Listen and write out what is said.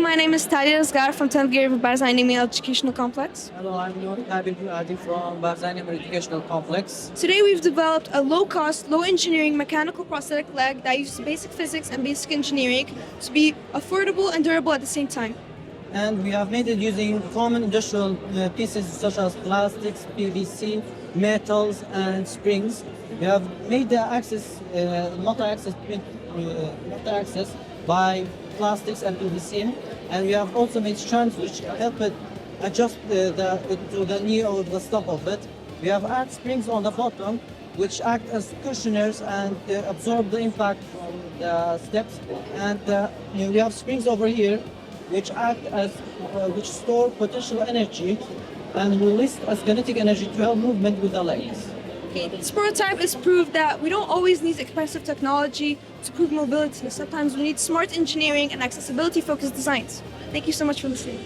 my name is Talia Asgar from 10th grade of Barzani Educational Complex. Hello, I'm Noor Adi from Barzani Educational Complex. Today we've developed a low-cost, low-engineering mechanical prosthetic leg that uses basic physics and basic engineering to be affordable and durable at the same time. And we have made it using common industrial pieces such as plastics, PVC, metals, and springs. We have made the multi-access by plastics and PVC, and we have also made strands which help it adjust to the knee or the stop of it. We have added springs on the bottom which act as cushioners and absorb the impact from the steps, and we have springs over here which act as which store potential energy and release as kinetic energy to help movement with the legs. This prototype has proved that we don't always need expensive technology to prove mobility. Sometimes we need smart engineering and accessibility-focused designs. Thank you so much for listening.